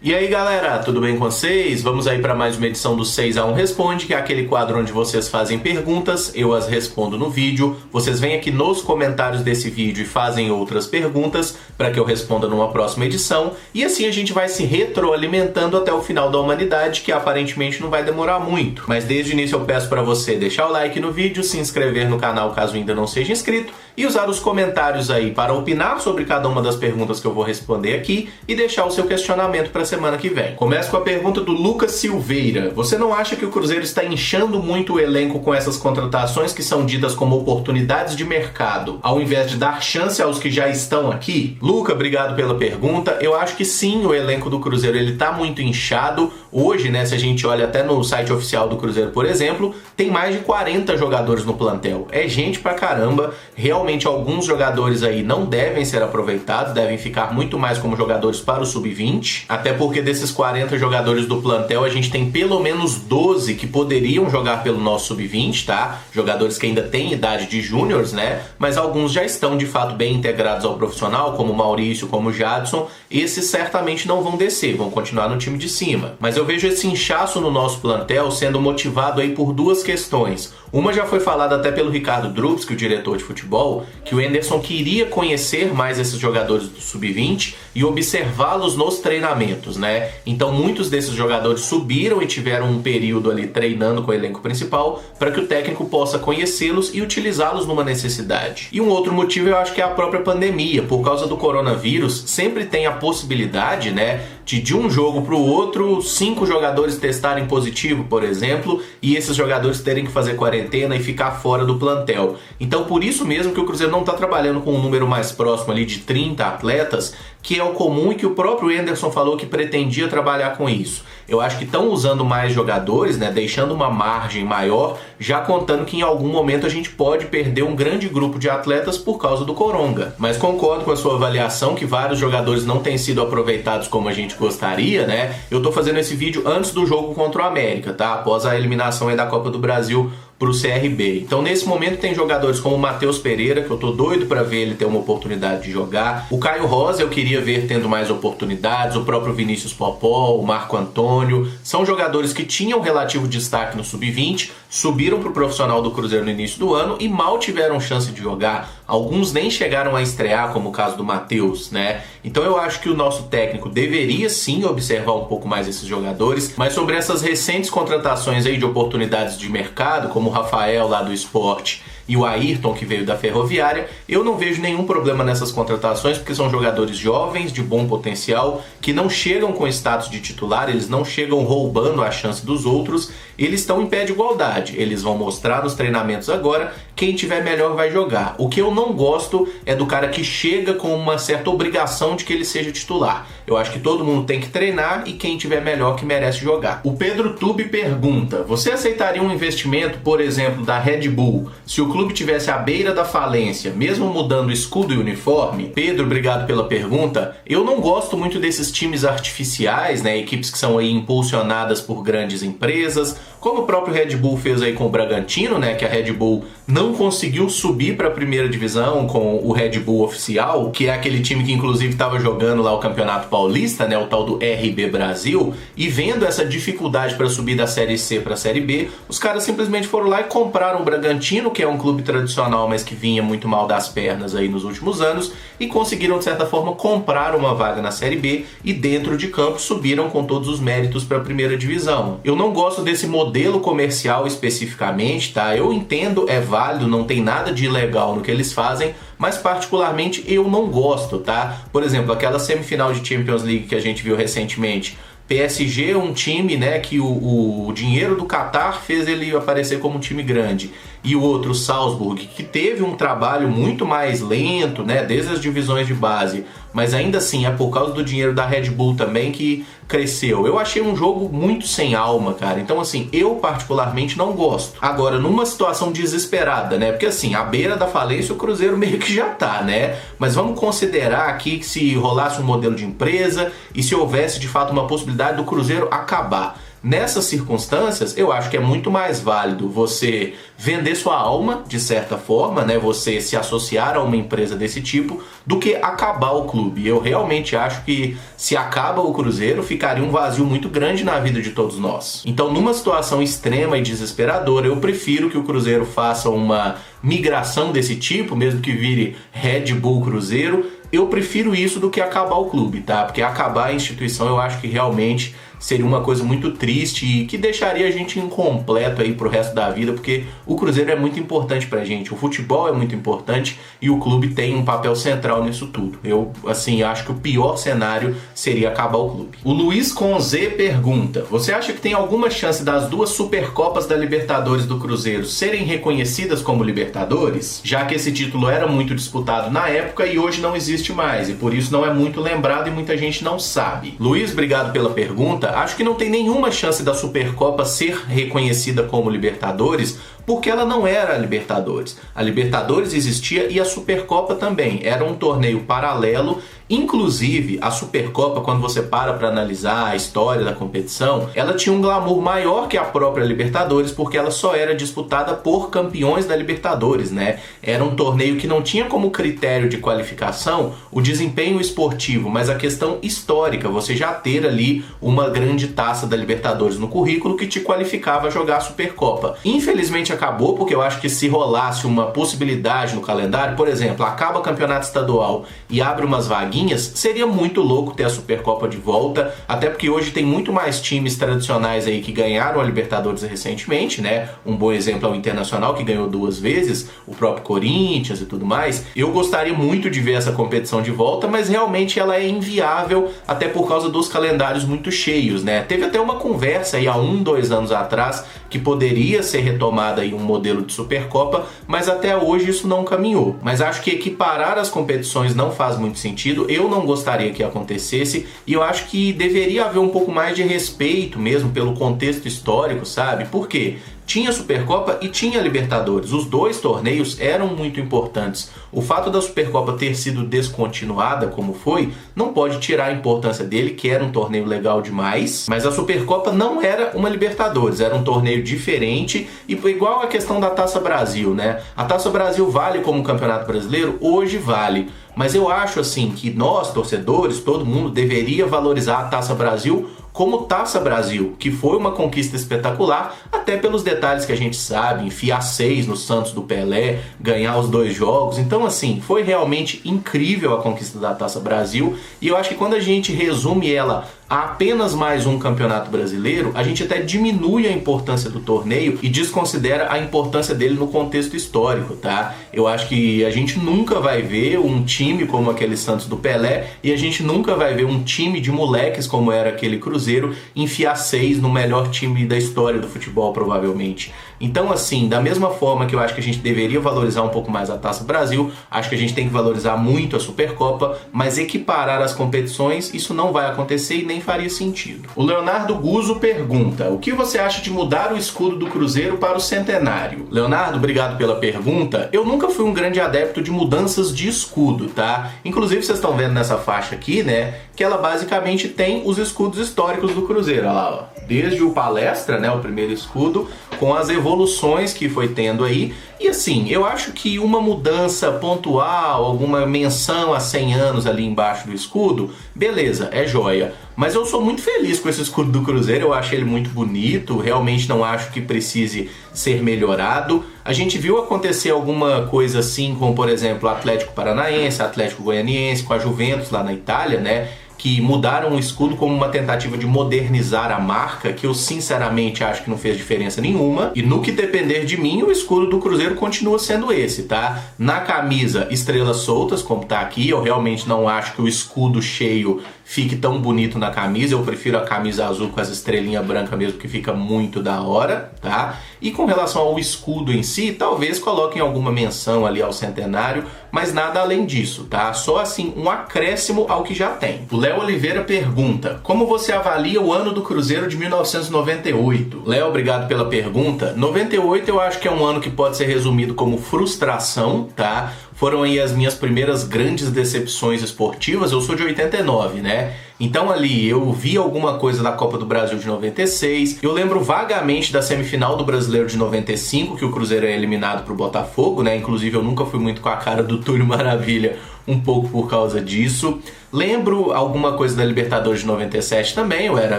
E aí galera, tudo bem com vocês? Vamos aí para mais uma edição do 6x1 Responde, que é aquele quadro onde vocês fazem perguntas, eu as respondo no vídeo, vocês vêm aqui nos comentários desse vídeo e fazem outras perguntas para que eu responda numa próxima edição, e assim a gente vai se retroalimentando até o final da humanidade, que aparentemente não vai demorar muito. Mas desde o início eu peço para você deixar o like no vídeo, se inscrever no canal caso ainda não seja inscrito, e usar os comentários aí para opinar sobre cada uma das perguntas que eu vou responder aqui e deixar o seu questionamento para a semana que vem. Começo com a pergunta do Lucas Silveira. Você não acha que o Cruzeiro está inchando muito o elenco com essas contratações que são ditas como oportunidades de mercado, ao invés de dar chance aos que já estão aqui? Luca, obrigado pela pergunta. Eu acho que sim, o elenco do Cruzeiro ele está muito inchado. Hoje, né, se a gente olha até no site oficial do Cruzeiro, por exemplo, tem mais de 40 jogadores no plantel. É gente pra caramba. Realmente alguns jogadores aí não devem ser aproveitados, devem ficar muito mais como jogadores para o sub-20, até porque desses 40 jogadores do plantel a gente tem pelo menos 12 que poderiam jogar pelo nosso sub-20, tá? Jogadores que ainda têm idade de júniores, né? Mas alguns já estão de fato bem integrados ao profissional, como o Maurício, como o Jadson. Esses certamente não vão descer, vão continuar no time de cima. Mas eu vejo esse inchaço no nosso plantel sendo motivado aí por duas questões. Uma já foi falada até pelo Ricardo Drubski, o diretor de futebol, que o Anderson queria conhecer mais esses jogadores do sub-20 e observá-los nos treinamentos, né? Então muitos desses jogadores subiram e tiveram um período ali treinando com o elenco principal para que o técnico possa conhecê-los e utilizá-los numa necessidade. E um outro motivo eu acho que é a própria pandemia. Por causa do coronavírus, sempre tem a possibilidade, né, de um jogo para o outro, 5 jogadores testarem positivo, por exemplo, e esses jogadores terem que fazer quarentena e ficar fora do plantel. Então por isso mesmo que o Cruzeiro não está trabalhando com um número mais próximo ali de 30 atletas, que é o comum e que o próprio Anderson falou que pretendia trabalhar com isso. Eu acho que estão usando mais jogadores, né, deixando uma margem maior, já contando que em algum momento a gente pode perder um grande grupo de atletas por causa do coronga. Mas concordo com a sua avaliação que vários jogadores não têm sido aproveitados como a gente gostaria, né? Eu tô fazendo esse vídeo antes do jogo contra o América, tá? Após a eliminação aí da Copa do Brasil pro CRB. Então nesse momento tem jogadores como o Matheus Pereira, que eu tô doido para ver ele ter uma oportunidade de jogar. O Caio Rosa eu queria ver tendo mais oportunidades, o próprio Vinícius Popó, o Marco Antônio. São jogadores que tinham relativo destaque no sub-20, subiram pro profissional do Cruzeiro no início do ano e mal tiveram chance de jogar. Alguns nem chegaram a estrear, como o caso do Matheus, né? Então eu acho que o nosso técnico deveria sim observar um pouco mais esses jogadores, mas sobre essas recentes contratações aí de oportunidades de mercado, como o Rafael lá do Sport e o Ayrton que veio da Ferroviária, eu não vejo nenhum problema nessas contratações, porque são jogadores jovens, de bom potencial, que não chegam com status de titular, eles não chegam roubando a chance dos outros, eles estão em pé de igualdade, eles vão mostrar nos treinamentos agora, quem tiver melhor vai jogar. O que eu não gosto é do cara que chega com uma certa obrigação de que ele seja titular. Eu acho que todo mundo tem que treinar e quem tiver melhor que merece jogar. O Pedro Tube pergunta: você aceitaria um investimento, por exemplo, da Red Bull, se o clube tivesse à beira da falência, mesmo mudando escudo e uniforme? Pedro, obrigado pela pergunta. Eu não gosto muito desses times artificiais, né, equipes que são aí impulsionadas por grandes empresas, como o próprio Red Bull fez aí com o Bragantino, né, que a Red Bull não conseguiu subir para a primeira divisão com o Red Bull oficial, que é aquele time que inclusive estava jogando lá o Campeonato Paulista, né, o tal do RB Brasil, e vendo essa dificuldade para subir da Série C para a Série B, os caras simplesmente foram lá e compraram o Bragantino, que é um clube tradicional, mas que vinha muito mal das pernas aí nos últimos anos, e conseguiram de certa forma comprar uma vaga na Série B e dentro de campo subiram com todos os méritos para a primeira divisão. Eu não gosto desse modelo comercial especificamente, tá? Eu entendo, é válido, não tem nada de ilegal no que eles fazem, mas particularmente eu não gosto, tá? Por exemplo, aquela semifinal de Champions League que a gente viu recentemente, PSG, um time, né, que o dinheiro do Qatar fez ele aparecer como um time grande. E o outro, Salzburg, que teve um trabalho muito mais lento, né, desde as divisões de base, mas ainda assim é por causa do dinheiro da Red Bull também que cresceu. Eu achei um jogo muito sem alma, cara. Então, assim, eu particularmente não gosto. Agora, numa situação desesperada, né, porque assim, à beira da falência o Cruzeiro meio que já tá, né, mas vamos considerar aqui que se rolasse um modelo de empresa e se houvesse de fato uma possibilidade do Cruzeiro acabar. Nessas circunstâncias, eu acho que é muito mais válido você vender sua alma, de certa forma, né, você se associar a uma empresa desse tipo, do que acabar o clube. Eu realmente acho que se acaba o Cruzeiro, ficaria um vazio muito grande na vida de todos nós. Então, numa situação extrema e desesperadora, eu prefiro que o Cruzeiro faça uma migração desse tipo, mesmo que vire Red Bull Cruzeiro. Eu prefiro isso do que acabar o clube, tá? Porque acabar a instituição eu acho que realmente seria uma coisa muito triste e que deixaria a gente incompleto aí pro resto da vida, porque o Cruzeiro é muito importante pra gente, o futebol é muito importante e o clube tem um papel central nisso tudo. Eu, assim, acho que o pior cenário seria acabar o clube. O Luiz Conze pergunta: você acha que tem alguma chance das duas Supercopas da Libertadores do Cruzeiro serem reconhecidas como Libertadores? Já que esse título era muito disputado na época e hoje não existe mais, e por isso não é muito lembrado e muita gente não sabe. Luiz, obrigado pela pergunta. Acho que não tem nenhuma chance da Supercopa ser reconhecida como Libertadores, porque ela não era a Libertadores. A Libertadores existia e a Supercopa também. Era um torneio paralelo. Inclusive, a Supercopa, quando você para analisar a história da competição, ela tinha um glamour maior que a própria Libertadores, porque ela só era disputada por campeões da Libertadores, né? Era um torneio que não tinha como critério de qualificação o desempenho esportivo, mas a questão histórica, você já ter ali uma grande taça da Libertadores no currículo que te qualificava a jogar a Supercopa. Infelizmente acabou, porque eu acho que se rolasse uma possibilidade no calendário, por exemplo, acaba o campeonato estadual e abre umas vaguinhas, seria muito louco ter a Supercopa de volta, até porque hoje tem muito mais times tradicionais aí que ganharam a Libertadores recentemente, né? Um bom exemplo é o Internacional, que ganhou 2 vezes, o próprio Corinthians e tudo mais. Eu gostaria muito de ver essa competição de volta, mas realmente ela é inviável, até por causa dos calendários muito cheios, né? Teve até uma conversa aí há 2 anos atrás que poderia ser retomada aí um modelo de Supercopa, mas até hoje isso não caminhou. Mas acho que equiparar as competições não faz muito sentido, eu não gostaria que acontecesse, e eu acho que deveria haver um pouco mais de respeito mesmo pelo contexto histórico, sabe? Por quê? Tinha Supercopa e tinha Libertadores. Os 2 torneios eram muito importantes. O fato da Supercopa ter sido descontinuada como foi, não pode tirar a importância dele, que era um torneio legal demais, mas a Supercopa não era uma Libertadores, era um torneio diferente, e igual a questão da Taça Brasil, né? A Taça Brasil vale como Campeonato Brasileiro? Hoje vale. Mas eu acho assim que nós, torcedores, todo mundo deveria valorizar a Taça Brasil como Taça Brasil, que foi uma conquista espetacular, até pelos detalhes que a gente sabe, enfiar 6 no Santos do Pelé, ganhar os 2 jogos. Então, assim, foi realmente incrível a conquista da Taça Brasil, e eu acho que quando a gente resume ela a apenas mais um campeonato brasileiro, a gente até diminui a importância do torneio e desconsidera a importância dele no contexto histórico, tá? Eu acho que a gente nunca vai ver um time como aquele Santos do Pelé, e a gente nunca vai ver um time de moleques como era aquele Cruzeiro enfiar 6 no melhor time da história do futebol, provavelmente. Então, assim, da mesma forma que eu acho que a gente deveria valorizar um pouco mais a Taça Brasil, acho que a gente tem que valorizar muito a Supercopa, mas equiparar as competições, isso não vai acontecer e nem faria sentido. O Leonardo Guzzo pergunta: o que você acha de mudar o escudo do Cruzeiro para o centenário? Leonardo, obrigado pela pergunta. Eu nunca fui um grande adepto de mudanças de escudo, tá? Inclusive, vocês estão vendo nessa faixa aqui, né, que ela basicamente tem os escudos históricos do Cruzeiro, olha lá, ó. Desde o Palestra, né, o primeiro escudo, com as evoluções que foi tendo aí. E assim, eu acho que uma mudança pontual, alguma menção a 100 anos ali embaixo do escudo, beleza, é joia. Mas eu sou muito feliz com esse escudo do Cruzeiro, eu acho ele muito bonito, realmente não acho que precise ser melhorado. A gente viu acontecer alguma coisa assim, como por exemplo o Atlético Paranaense, Atlético Goianiense, com a Juventus lá na Itália, né? Que mudaram o escudo como uma tentativa de modernizar a marca, que eu sinceramente acho que não fez diferença nenhuma. E no que depender de mim, o escudo do Cruzeiro continua sendo esse, tá? Na camisa, estrelas soltas, como tá aqui. Eu realmente não acho que o escudo cheio fique tão bonito na camisa. Eu prefiro a camisa azul com as estrelinhas brancas mesmo, que fica muito da hora, tá? E com relação ao escudo em si, talvez coloquem alguma menção ali ao centenário, mas nada além disso, tá? Só assim, um acréscimo ao que já tem. O Léo Oliveira pergunta: como você avalia o ano do Cruzeiro de 1998? Léo, obrigado pela pergunta. 98 eu acho que é um ano que pode ser resumido como frustração, tá? foram aí as minhas primeiras grandes decepções esportivas. Eu sou de 89, né? Então ali eu vi alguma coisa da Copa do Brasil de 96, eu lembro vagamente da semifinal do Brasileiro de 95, que o Cruzeiro é eliminado pro Botafogo, né? Inclusive eu nunca fui muito com a cara do Túlio Maravilha, um pouco por causa disso. Lembro alguma coisa da Libertadores de 97 também, eu era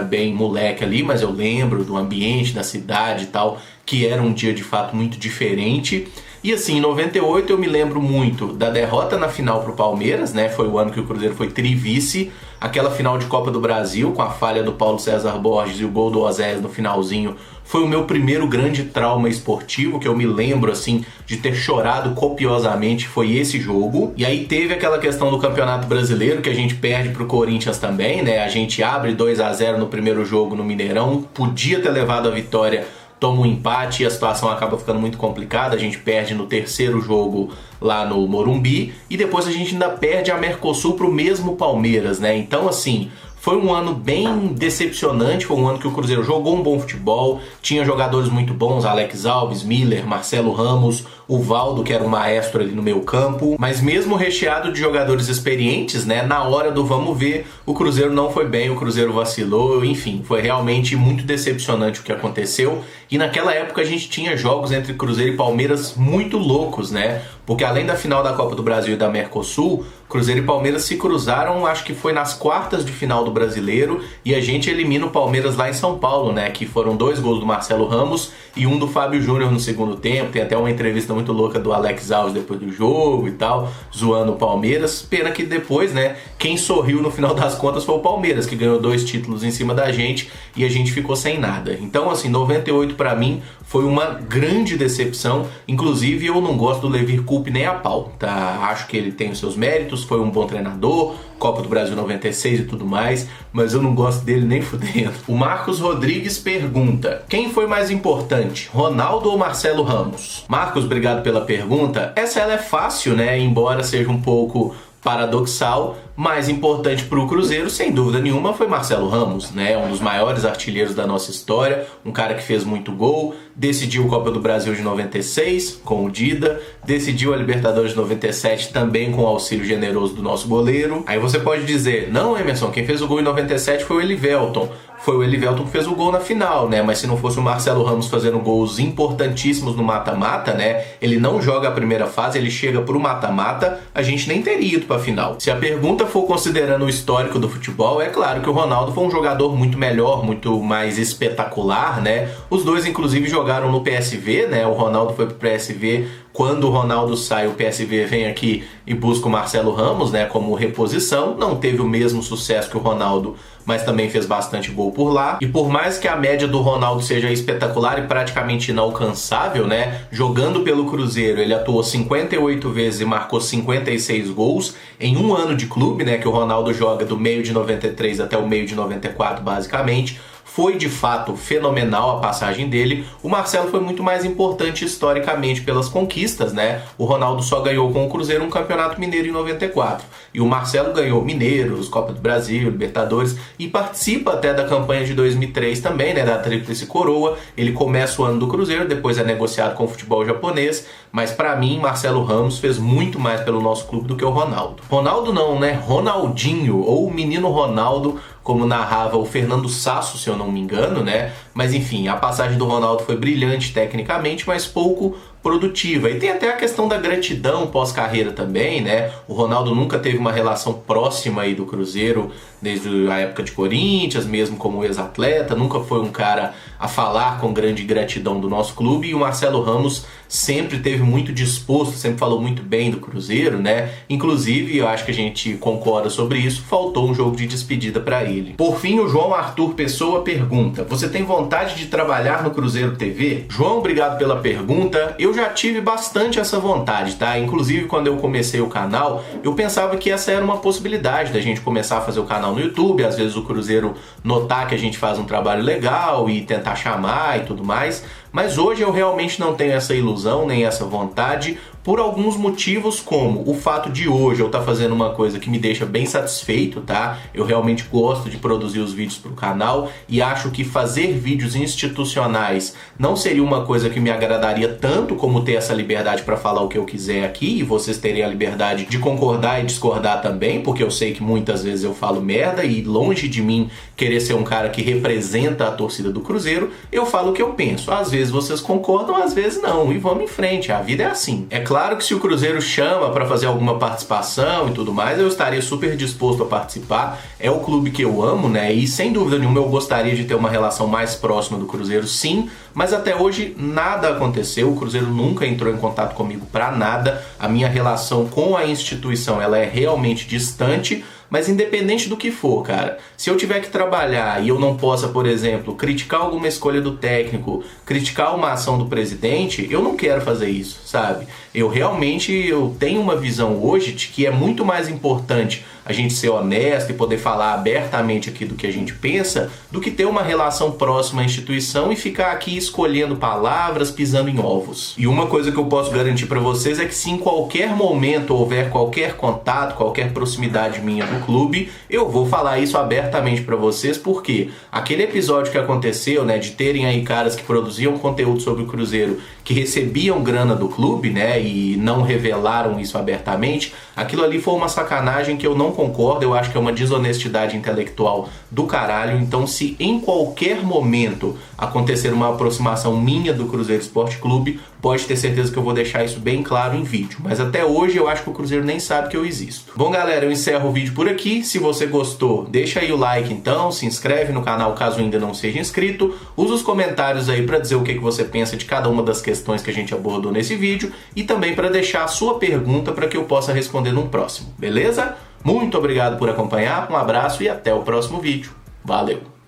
bem moleque ali, mas eu lembro do ambiente, da cidade e tal, que era um dia de fato muito diferente. E assim, em 98 eu me lembro muito da derrota na final pro Palmeiras, né? Foi o ano que o Cruzeiro foi trivice. Aquela final de Copa do Brasil, com a falha do Paulo César Borges e o gol do Oséias no finalzinho, foi o meu primeiro grande trauma esportivo, que eu me lembro, assim, de ter chorado copiosamente, foi esse jogo. E aí teve aquela questão do Campeonato Brasileiro, que a gente perde pro Corinthians também, né? A gente abre 2-0 no primeiro jogo no Mineirão, podia ter levado a vitória, toma um empate e a situação acaba ficando muito complicada. A gente perde no terceiro jogo lá no Morumbi e depois a gente ainda perde a Mercosul pro mesmo Palmeiras, né? Então, assim, foi um ano bem decepcionante, foi um ano que o Cruzeiro jogou um bom futebol, tinha jogadores muito bons, Alex Alves, Miller, Marcelo Ramos, o Valdo, que era um maestro ali no meio campo, mas mesmo recheado de jogadores experientes, né, na hora do vamos ver, o Cruzeiro não foi bem, o Cruzeiro vacilou, enfim, foi realmente muito decepcionante o que aconteceu. E naquela época a gente tinha jogos entre Cruzeiro e Palmeiras muito loucos, né? Porque além da final da Copa do Brasil e da Mercosul, Cruzeiro e Palmeiras se cruzaram, acho que foi nas quartas de final do Brasileiro, e a gente elimina o Palmeiras lá em São Paulo, né? Que foram 2 gols do Marcelo Ramos e um do Fábio Júnior no segundo tempo. Tem até uma entrevista muito louca do Alex Alves depois do jogo e tal, zoando o Palmeiras. Pena que depois, né, quem sorriu no final das contas foi o Palmeiras, que ganhou 2 títulos em cima da gente e a gente ficou sem nada. Então, assim, 98 pra mim foi uma grande decepção. Inclusive, eu não gosto do Levir Coupe nem a pau, tá? Acho que ele tem os seus méritos, foi um bom treinador, Copa do Brasil 96 e tudo mais, mas eu não gosto dele nem fudendo. O Marcos Rodrigues pergunta: quem foi mais importante, Ronaldo ou Marcelo Ramos? Marcos, obrigado pela pergunta. Essa ela é fácil, né? Embora seja um pouco paradoxal, mais importante para o Cruzeiro, sem dúvida nenhuma, foi Marcelo Ramos, né? Um dos maiores artilheiros da nossa história, um cara que fez muito gol, decidiu a Copa do Brasil de 96 com o Dida, decidiu a Libertadores de 97 também com o auxílio generoso do nosso goleiro. Aí você pode dizer: não, Emerson, quem fez o gol em 97 foi o Elivelton. Foi o Elivelton que fez o gol na final, né? Mas se não fosse o Marcelo Ramos fazendo gols importantíssimos no mata-mata, né? Ele não joga a primeira fase, ele chega pro mata-mata, a gente nem teria ido pra final. Se a pergunta for considerando o histórico do futebol, é claro que o Ronaldo foi um jogador muito melhor, muito mais espetacular, né? Os dois, inclusive, jogaram no PSV, né? O Ronaldo foi pro PSV. Quando o Ronaldo sai, o PSV vem aqui e busca o Marcelo Ramos, né, como reposição. Não teve o mesmo sucesso que o Ronaldo, mas também fez bastante gol por lá. E por mais que a média do Ronaldo seja espetacular e praticamente inalcançável, né, jogando pelo Cruzeiro, ele atuou 58 vezes e marcou 56 gols em um ano de clube, né, que o Ronaldo joga do meio de 93 até o meio de 94, basicamente. Foi de fato fenomenal a passagem dele. O Marcelo foi muito mais importante historicamente pelas conquistas, né? O Ronaldo só ganhou com o Cruzeiro um campeonato mineiro em 94. E o Marcelo ganhou Mineiros, Copa do Brasil, Libertadores e participa até da campanha de 2003 também, né? Da Tríplice Coroa. Ele começa o ano do Cruzeiro, depois é negociado com o futebol japonês. Mas pra mim, Marcelo Ramos fez muito mais pelo nosso clube do que o Ronaldo. Ronaldo não, né? Ronaldinho, ou o menino Ronaldo, como narrava o Fernando Sasso, se eu não me engano, né? Mas enfim, a passagem do Ronaldo foi brilhante tecnicamente, mas pouco produtiva. E tem até a questão da gratidão pós-carreira também, né? O Ronaldo nunca teve uma relação próxima aí do Cruzeiro desde a época de Corinthians, mesmo como ex-atleta, nunca foi um cara a falar com grande gratidão do nosso clube, e o Marcelo Ramos sempre teve muito disposto, sempre falou muito bem do Cruzeiro, né? Inclusive, eu acho que a gente concorda sobre isso, faltou um jogo de despedida para ele. Por fim, o João Arthur Pessoa pergunta: você tem vontade de trabalhar no Cruzeiro TV? João, obrigado pela pergunta. Eu já tive bastante essa vontade, tá? Inclusive, quando eu comecei o canal, eu pensava que essa era uma possibilidade da gente começar a fazer o canal no YouTube, às vezes o Cruzeiro notar que a gente faz um trabalho legal e tentar chamar e tudo mais, Mas hoje eu realmente não tenho essa ilusão, nem essa vontade, por alguns motivos, como o fato de hoje eu estar fazendo uma coisa que me deixa bem satisfeito, tá? Eu realmente gosto de produzir os vídeos para o canal e acho que fazer vídeos institucionais não seria uma coisa que me agradaria tanto como ter essa liberdade para falar o que eu quiser aqui, e vocês terem a liberdade de concordar e discordar também, porque eu sei que muitas vezes eu falo merda e longe de mim querer ser um cara que representa a torcida do Cruzeiro, eu falo o que eu penso. Às vezes vocês concordam, às vezes não, e vamos em frente, a vida é assim. É claro que se o Cruzeiro chama para fazer alguma participação e tudo mais, eu estaria super disposto a participar. É o clube que eu amo, né? E sem dúvida nenhuma eu gostaria de ter uma relação mais próxima do Cruzeiro, sim. Mas até hoje nada aconteceu, o Cruzeiro nunca entrou em contato comigo para nada. A minha relação com a instituição, ela é realmente distante. Mas independente do que for, cara, se eu tiver que trabalhar e eu não possa, por exemplo, criticar alguma escolha do técnico, criticar uma ação do presidente, eu não quero fazer isso, sabe? Eu tenho uma visão hoje de que é muito mais importante a gente ser honesto e poder falar abertamente aqui do que a gente pensa, do que ter uma relação próxima à instituição e ficar aqui escolhendo palavras, pisando em ovos. E uma coisa que eu posso garantir para vocês é que se em qualquer momento houver qualquer contato, qualquer proximidade minha do clube, eu vou falar isso abertamente para vocês, porque aquele episódio que aconteceu, né, de terem aí caras que produziam conteúdo sobre o Cruzeiro, que recebiam grana do clube, né, e não revelaram isso abertamente, aquilo ali foi uma sacanagem que eu não concordo, eu acho que é uma desonestidade intelectual do caralho. Então, se em qualquer momento acontecer uma aproximação minha do Cruzeiro Esporte Clube, pode ter certeza que eu vou deixar isso bem claro em vídeo. Mas até hoje eu acho que o Cruzeiro nem sabe que eu existo. Bom, galera, eu encerro o vídeo por aqui. Se você gostou, deixa aí o like então, se inscreve no canal caso ainda não seja inscrito, usa os comentários aí para dizer o que você pensa de cada uma das questões que a gente abordou nesse vídeo e também para deixar a sua pergunta para que eu possa responder num próximo, beleza? Muito obrigado por acompanhar, um abraço e até o próximo vídeo. Valeu!